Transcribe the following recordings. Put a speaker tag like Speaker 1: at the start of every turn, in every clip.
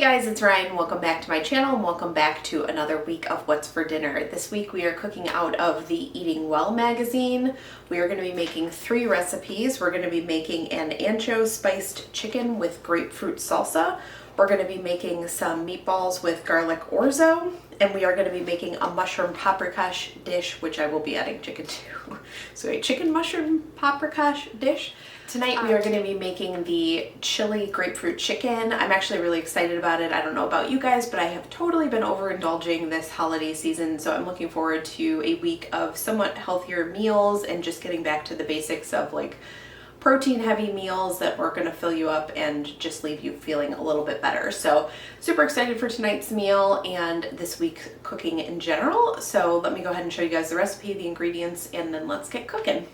Speaker 1: guys, it's Ryan. Welcome back to my channel and welcome back to another week of What's for Dinner. This week we are cooking out of the Eating Well magazine. We are going to be making 3 recipes. We're going to be making an ancho spiced chicken with grapefruit salsa. We're going to be making some meatballs with garlic orzo, and we are going to be making a mushroom paprikash dish, which I will be adding chicken to. So a chicken mushroom paprikash dish. Tonight we are going to be making the chili grapefruit chicken. I'm actually really excited about it. I don't know about you guys, but I have totally been overindulging this holiday season, so I'm looking forward to a week of somewhat healthier meals and just getting back to the basics of like protein heavy meals that are going to fill you up and just leave you feeling a little bit better. So super excited for tonight's meal and this week's cooking in general. So let me go ahead and show you guys the recipe, the ingredients, and then let's get cooking.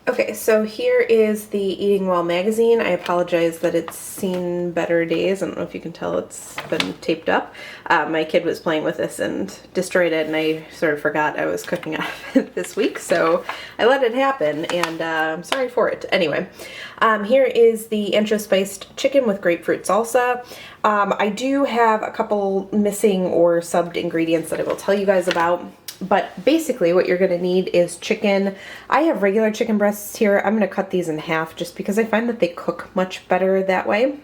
Speaker 1: Okay, so here is the Eating Well magazine. I apologize that it's seen better days. I don't know if you can tell it's been taped up. My kid was playing with this and destroyed it, and I sort of forgot I was cooking out of it this week, so I let it happen, and I'm sorry for it. Anyway, here is the ancho spiced chicken with grapefruit salsa. I do have a couple missing or subbed ingredients that I will tell you guys about. But basically what you're going to need is chicken. I have regular chicken breasts here. I'm going to cut these in half just because I find that they cook much better that way.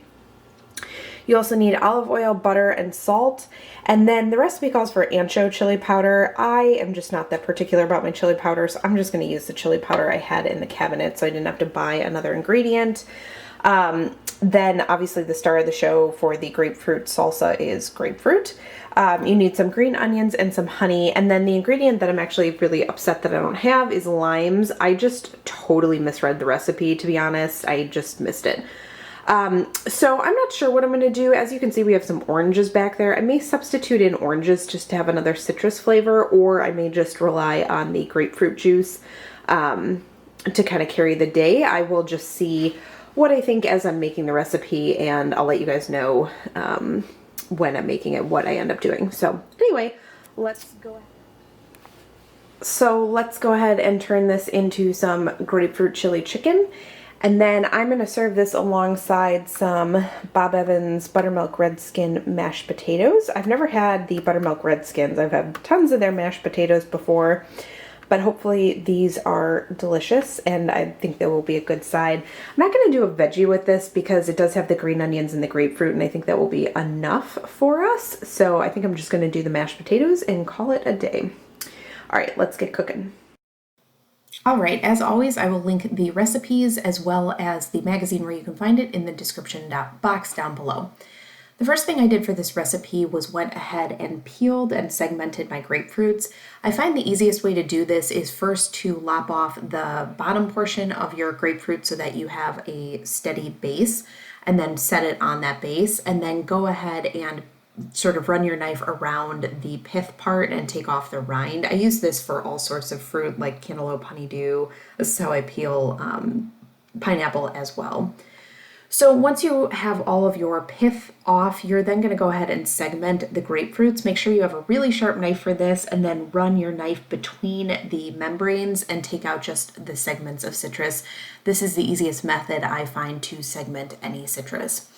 Speaker 1: You also need olive oil, butter, and salt. And then the recipe calls for ancho chili powder. I am just not that particular about my chili powder, so I'm just going to use the chili powder I had in the cabinet so I didn't have to buy another ingredient. Then obviously the star of the show for the grapefruit salsa is grapefruit. You need some green onions and some honey. And then the ingredient that I'm actually really upset that I don't have is limes. I just totally misread the recipe, to be honest. I just missed it. So I'm not sure what I'm going to do. As you can see, we have some oranges back there. I may substitute in oranges just to have another citrus flavor, or I may just rely on the grapefruit juice to kind of carry the day. I will just see what I think as I'm making the recipe, and I'll let you guys know when I'm making it, what I end up doing. So anyway, let's go ahead and turn this into some grapefruit chili chicken. And then I'm going to serve this alongside some Bob Evans buttermilk redskin mashed potatoes. I've never had the buttermilk redskins. I've had tons of their mashed potatoes before, but hopefully these are delicious and I think they will be a good side. I'm not going to do a veggie with this because it does have the green onions and the grapefruit, and I think that will be enough for us. So I think I'm just going to do the mashed potatoes and call it a day. All right, let's get cooking. All right, as always, I will link the recipes as well as the magazine where you can find it in the description box down below. The first thing I did for this recipe was went ahead and peeled and segmented my grapefruits. I find the easiest way to do this is first to lop off the bottom portion of your grapefruit so that you have a steady base, and then set it on that base, and then go ahead and sort of run your knife around the pith part and take off the rind. I use this for all sorts of fruit like cantaloupe, honeydew. This is how I peel pineapple as well. So once you have all of your pith off, you're then going to go ahead and segment the grapefruits. Make sure you have a really sharp knife for this, and then run your knife between the membranes and take out just the segments of citrus. This is the easiest method I find to segment any citrus.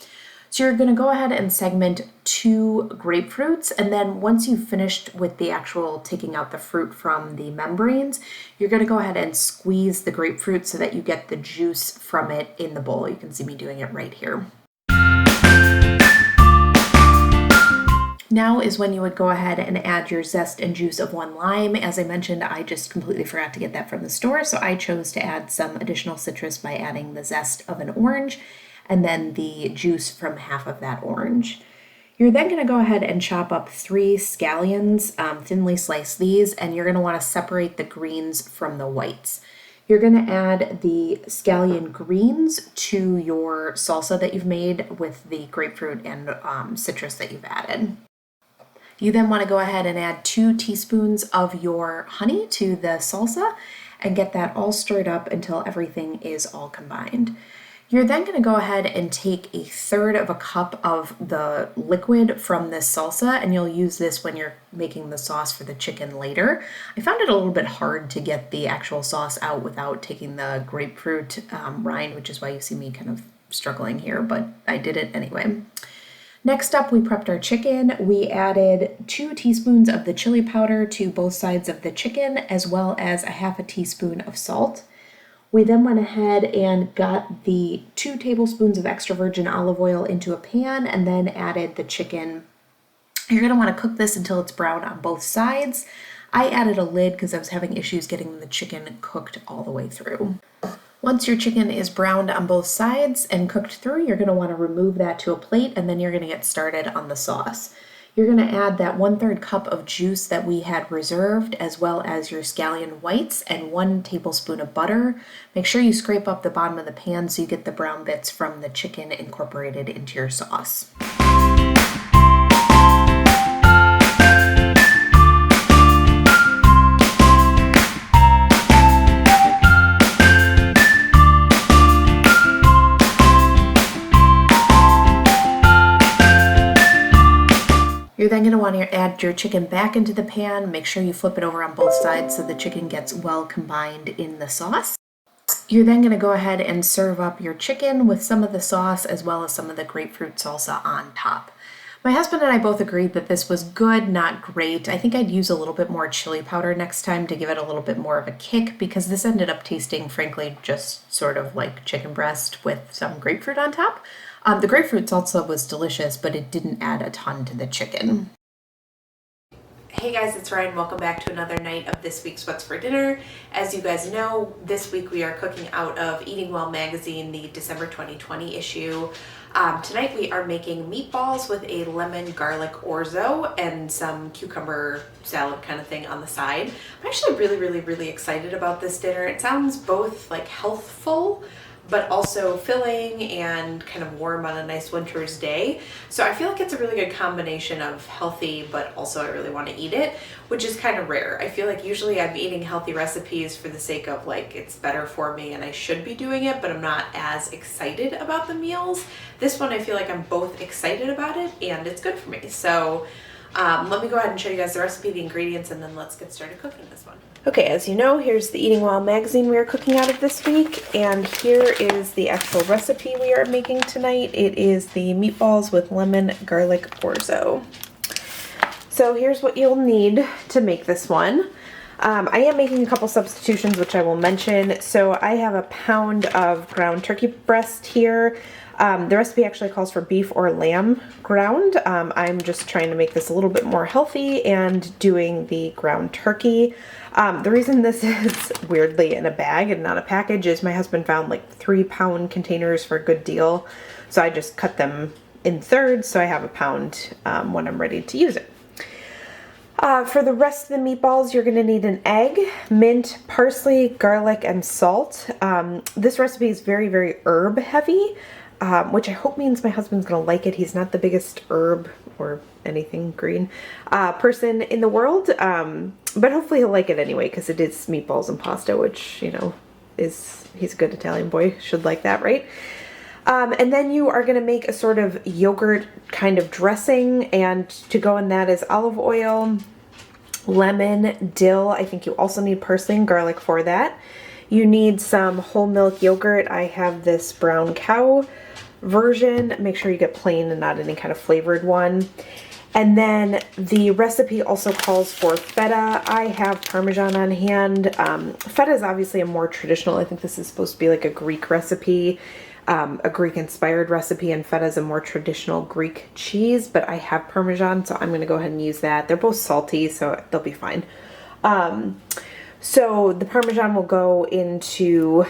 Speaker 1: So you're going to go ahead and segment 2 grapefruits, and then once you've finished with the actual taking out the fruit from the membranes, you're going to go ahead and squeeze the grapefruit so that you get the juice from it in the bowl. You can see me doing it right here. Now is when you would go ahead and add your zest and juice of 1 lime. As I mentioned, I just completely forgot to get that from the store, so I chose to add some additional citrus by adding the zest of an orange and then the juice from half of that orange. You're then going to go ahead and chop up 3 scallions, thinly slice these, and you're going to want to separate the greens from the whites. You're going to add the scallion greens to your salsa that you've made with the grapefruit and citrus that you've added. You then want to go ahead and add 2 teaspoons of your honey to the salsa and get that all stirred up until everything is all combined. You're then going to go ahead and take 1/3 cup of the liquid from this salsa, and you'll use this when you're making the sauce for the chicken later. I found it a little bit hard to get the actual sauce out without taking the grapefruit rind, which is why you see me kind of struggling here, but I did it anyway. Next up, we prepped our chicken. We added 2 teaspoons of the chili powder to both sides of the chicken, as well as a half a teaspoon of salt. We then went ahead and got the 2 tablespoons of extra virgin olive oil into a pan and then added the chicken. You're going to want to cook this until it's brown on both sides. I added a lid because I was having issues getting the chicken cooked all the way through. Once your chicken is browned on both sides and cooked through, you're going to want to remove that to a plate, and then you're going to get started on the sauce. You're going to add that 1/3 cup of juice that we had reserved, as well as your scallion whites and 1 tablespoon of butter. Make sure you scrape up the bottom of the pan so you get the brown bits from the chicken incorporated into your sauce. You're then going to want to add your chicken back into the pan. Make sure you flip it over on both sides so the chicken gets well combined in the sauce. You're then going to go ahead and serve up your chicken with some of the sauce as well as some of the grapefruit salsa on top. My husband and I both agreed that this was good, not great. I think I'd use a little bit more chili powder next time to give it a little bit more of a kick, because this ended up tasting, frankly, just sort of like chicken breast with some grapefruit on top. The grapefruit salsa was delicious, but it didn't add a ton to the chicken. Hey guys, it's Ryan. Welcome back to another night of this week's What's for Dinner. As you guys know, this week we are cooking out of Eating Well magazine, the December 2020 issue. Tonight we are making meatballs with a lemon garlic orzo and some cucumber salad kind of thing on the side. I'm actually really excited about this dinner. It sounds both like healthful, but also filling and kind of warm on a nice winter's day. So I feel like it's a really good combination of healthy, but also I really want to eat it, which is kind of rare. I feel like usually I'm eating healthy recipes for the sake of like, it's better for me and I should be doing it, but I'm not as excited about the meals. This one, I feel like I'm both excited about it and it's good for me. So let me go ahead and show you guys the recipe, the ingredients, and then let's get started cooking this one. Okay, as you know, here's the Eating Well magazine we are cooking out of this week, and here is the actual recipe we are making tonight. It is the meatballs with lemon garlic orzo. So here's what you'll need to make this one. I am making a couple substitutions, which I will mention. So I have a pound of ground turkey breast here. The recipe actually calls for beef or lamb ground. I'm just trying to make this a little bit more healthy and doing the ground turkey. The reason this is weirdly in a bag and not a package is my husband found like 3-pound containers for a good deal. So I just cut them in thirds so I have a pound when I'm ready to use it. For the rest of the meatballs, you're going to need an egg, mint, parsley, garlic, and salt. This recipe is very herb heavy, which I hope means my husband's going to like it. He's not the biggest herb or anything green person in the world, but hopefully he'll like it anyway because it is meatballs and pasta, which, you know, he's a good Italian boy, should like that, right? And then you are going to make a sort of yogurt kind of dressing, and to go in that is olive oil, lemon, dill. I think you also need parsley and garlic for that. You need some whole milk yogurt. I have this brown cow version. Make sure you get plain and not any kind of flavored one. And then the recipe also calls for feta. I have Parmesan on hand. Feta is obviously a more traditional, I think this is supposed to be like a Greek recipe, a Greek inspired recipe, and feta is a more traditional Greek cheese, but I have Parmesan, so I'm going to go ahead and use that. They're both salty, so they'll be fine. So the Parmesan will go into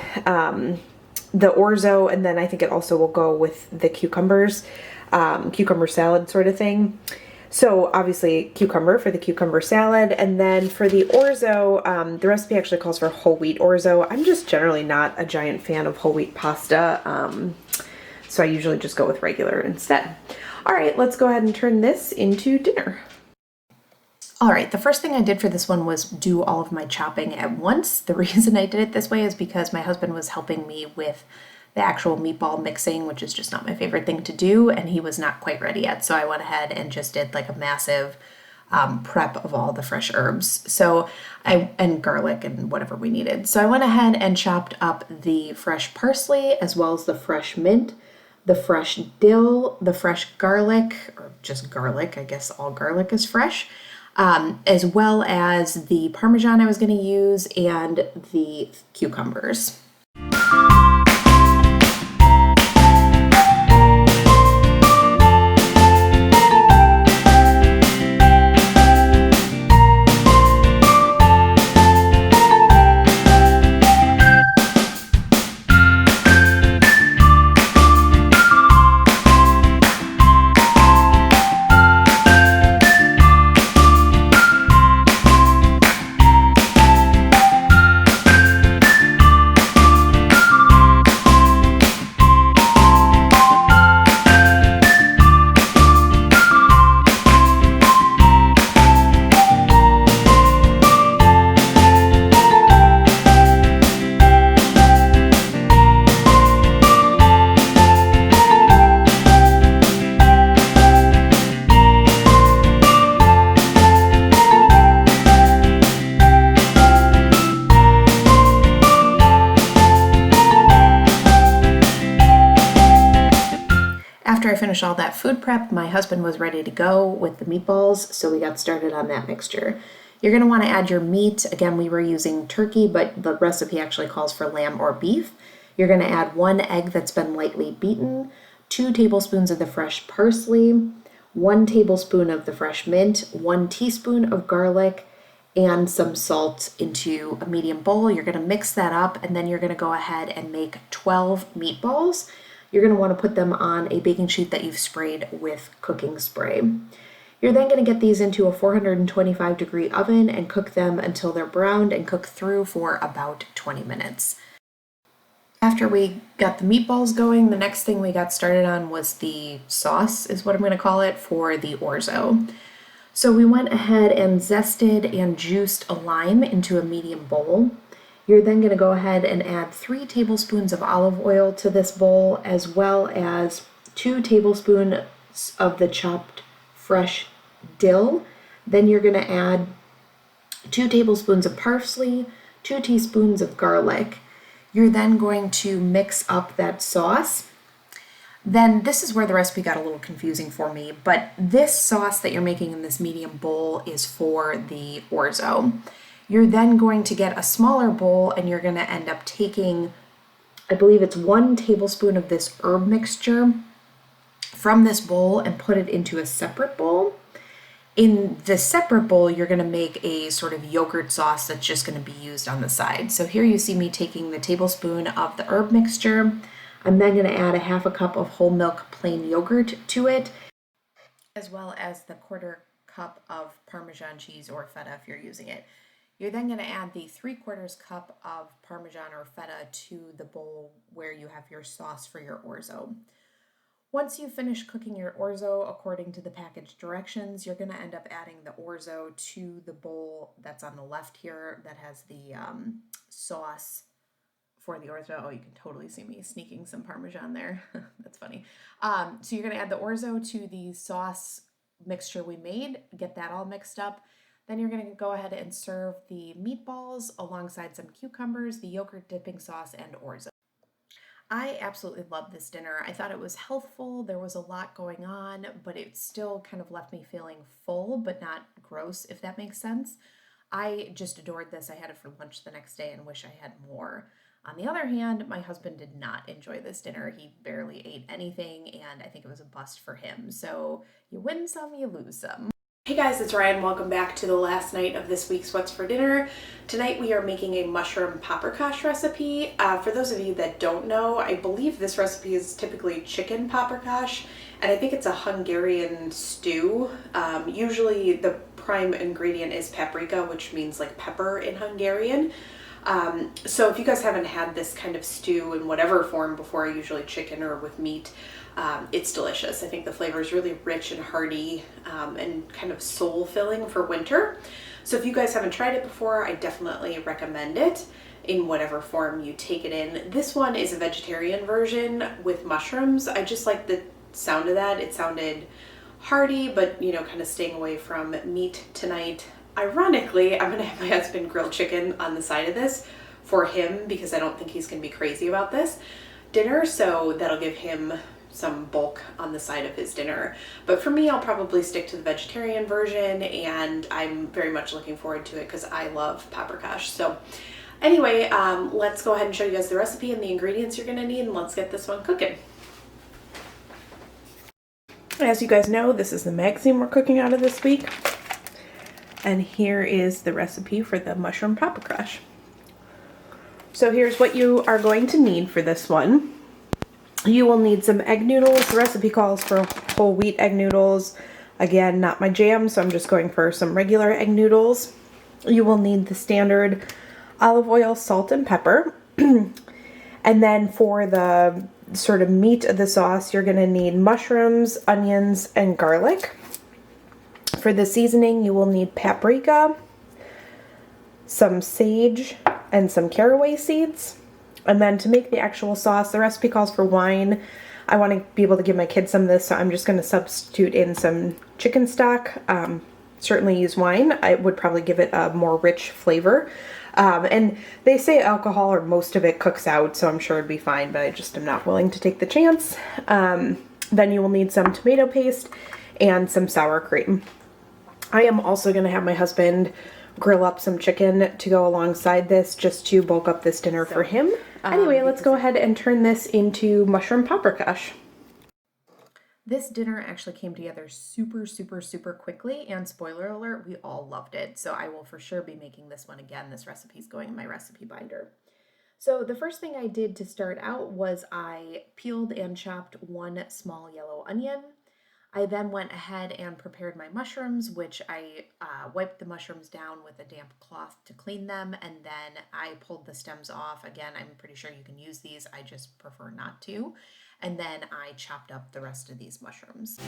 Speaker 1: the orzo, and then I think it also will go with the cucumbers, cucumber salad sort of thing. So obviously cucumber for the cucumber salad, and then for the orzo, the recipe actually calls for whole wheat orzo. I'm just generally not a giant fan of whole wheat pasta, so I usually just go with regular instead. All right, let's go ahead and turn this into dinner. All right, the first thing I did for this one was do all of my chopping at once. The reason I did it this way is because my husband was helping me with the actual meatball mixing, which is just not my favorite thing to do, and he was not quite ready yet. So I went ahead and just did like a massive prep of all the fresh herbs. And garlic and whatever we needed. So I went ahead and chopped up the fresh parsley as well as the fresh mint, the fresh dill, the fresh garlic, or just garlic, I guess all garlic is fresh, as well as the Parmesan I was going to use and the cucumbers. After I finished all that food prep, my husband was ready to go with the meatballs, so we got started on that mixture. You're going to want to add your meat. Again, we were using turkey, but the recipe actually calls for lamb or beef. You're going to add 1 egg that's been lightly beaten, 2 tablespoons of the fresh parsley, 1 tablespoon of the fresh mint, 1 teaspoon of garlic, and some salt into a medium bowl. You're going to mix that up, and then you're going to go ahead and make 12 meatballs. You're going to want to put them on a baking sheet that you've sprayed with cooking spray. You're then going to get these into a 425-degree oven and cook them until they're browned and cook through for about 20 minutes. After we got the meatballs going, the next thing we got started on was the sauce, is what I'm going to call it, for the orzo. So we went ahead and zested and juiced a lime into a medium bowl. You're then going to go ahead and add 3 tablespoons of olive oil to this bowl, as well as 2 tablespoons of the chopped fresh dill. Then you're going to add 2 tablespoons of parsley, 2 teaspoons of garlic. You're then going to mix up that sauce. Then this is where the recipe got a little confusing for me, but this sauce that you're making in this medium bowl is for the orzo. You're then going to get a smaller bowl and you're going to end up taking, I believe it's 1 tablespoon of this herb mixture from this bowl and put it into a separate bowl. In the separate bowl, you're going to make a sort of yogurt sauce that's just going to be used on the side. So here you see me taking the tablespoon of the herb mixture. I'm then going to add a 1/2 cup of whole milk plain yogurt to it, as well as the 1/4 cup of Parmesan cheese or feta if you're using it. You're then going to add the 3/4 cup of Parmesan or feta to the bowl where you have your sauce for your orzo. Once you finish cooking your orzo according to the package directions, you're going to end up adding the orzo to the bowl that's on the left here that has the sauce for the orzo. Oh, you can totally see me sneaking some Parmesan there. That's funny. So you're going to add the orzo to the sauce mixture we made, get that all mixed up. Then you're going to go ahead and serve the meatballs alongside some cucumbers, the yogurt dipping sauce, and orzo. I absolutely love this dinner. I thought it was healthful. There was a lot going on, but it still kind of left me feeling full, but not gross, if that makes sense. I just adored this. I had it for lunch the next day and wish I had more. On the other hand, my husband did not enjoy this dinner. He barely ate anything, and I think it was a bust for him. So you win some, you lose some. Hey guys, it's Ryan. Welcome back to the last night of this week's What's for Dinner. Tonight we are making a mushroom paprikash recipe. For those of you that don't know, I believe this recipe is typically chicken paprikash, and I think it's a Hungarian stew. Usually the prime ingredient is paprika, which means like pepper in Hungarian. So if you guys haven't had this kind of stew in whatever form before, usually chicken or with meat, it's delicious. I think the flavor is really rich and hearty and kind of soul filling for winter. So if you guys haven't tried it before, I definitely recommend it in whatever form you take it in. This one is a vegetarian version with mushrooms. I just like the sound of that. It sounded hearty, but you know, kind of staying away from meat tonight. Ironically, I'm gonna have my husband grill chicken on the side of this for him because I don't think he's gonna be crazy about this dinner, so that'll give him some bulk on the side of his dinner. But for me, I'll probably stick to the vegetarian version, and I'm very much looking forward to it because I love paprikash. So anyway, let's go ahead and show you guys the recipe and the ingredients you're gonna need, and let's get this one cooking. As you guys know, this is the magazine we're cooking out of this week. And here is the recipe for the mushroom paprikash. So here's what you are going to need for this one. You will need some egg noodles. The recipe calls for whole wheat egg noodles. Again, not my jam, so I'm just going for some regular egg noodles. You will need the standard olive oil, salt, and pepper. And then for the sort of meat of the sauce, you're going to need mushrooms, onions, and garlic. For the seasoning, you will need paprika, some sage, and some caraway seeds. And then to make the actual sauce, the recipe calls for wine. I want to be able to give my kids some of this, so I'm just going to substitute in some chicken stock. Certainly use wine. I would probably give it a more rich flavor. And they say alcohol or most of it cooks out, so I'm sure it'd be fine, but I just am not willing to take the chance. Then you will need some tomato paste and some sour cream. I am also going to have my husband grill up some chicken to go alongside this just to bulk up this dinner for him. Anyway, let's go ahead and turn this into mushroom paprikash. This dinner actually came together super quickly, and spoiler alert, we all loved it. So I will for sure be making this one again. This recipe is going in my recipe binder. So the first thing I did to start out was I peeled and chopped one small yellow onion. I then went ahead and prepared my mushrooms, which I wiped the mushrooms down with a damp cloth to clean them, and then I pulled the stems off. Again, I'm pretty sure you can use these, I just prefer not to. And then I chopped up the rest of these mushrooms.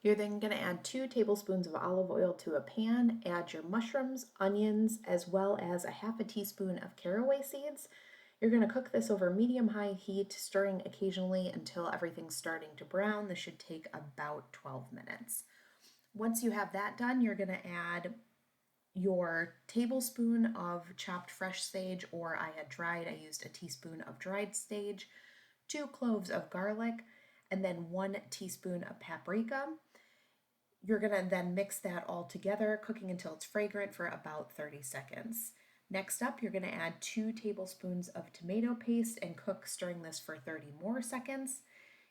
Speaker 1: You're then going to add 2 tablespoons of olive oil to a pan, add your mushrooms, onions, as well as a half a teaspoon of caraway seeds. You're going to cook this over medium-high heat, stirring occasionally until everything's starting to brown. This should take about 12 minutes. Once you have that done, you're going to add your tablespoon of chopped fresh sage, or I had dried, I used a teaspoon of dried sage, 2 cloves of garlic, and then 1 teaspoon of paprika. You're going to then mix that all together, cooking until it's fragrant for about 30 seconds. Next up, you're going to add 2 tablespoons of tomato paste and cook, stirring this for 30 more seconds.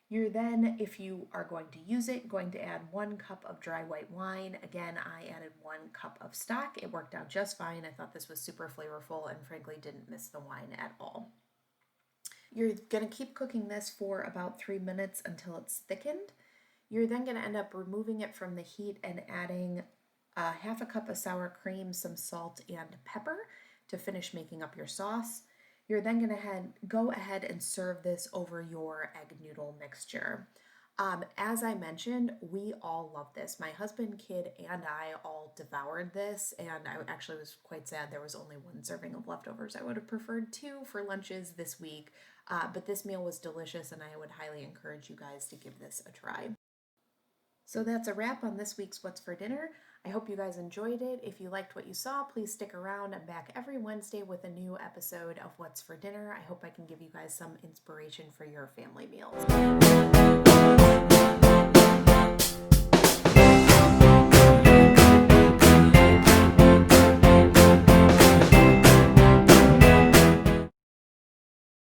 Speaker 1: You're then, if you are going to use it, going to add 1 cup of dry white wine. Again, I added 1 cup of stock. It worked out just fine. I thought this was super flavorful and frankly didn't miss the wine at all. You're going to keep cooking this for about 3 minutes until it's thickened. You're then going to end up removing it from the heat and adding half a cup of sour cream, some salt, and pepper to finish making up your sauce. You're then going to go ahead and serve this over your egg noodle mixture. As I mentioned, we all love this. My husband, kid, and I all devoured this, and I actually was quite sad there was only 1 serving of leftovers. I would have preferred 2 for lunches this week, but this meal was delicious, and I would highly encourage you guys to give this a try. So that's a wrap on this week's What's for Dinner. I hope you guys enjoyed it. If you liked what you saw, please stick around. I'm back every Wednesday with a new episode of What's for Dinner. I hope I can give you guys some inspiration for your family meals.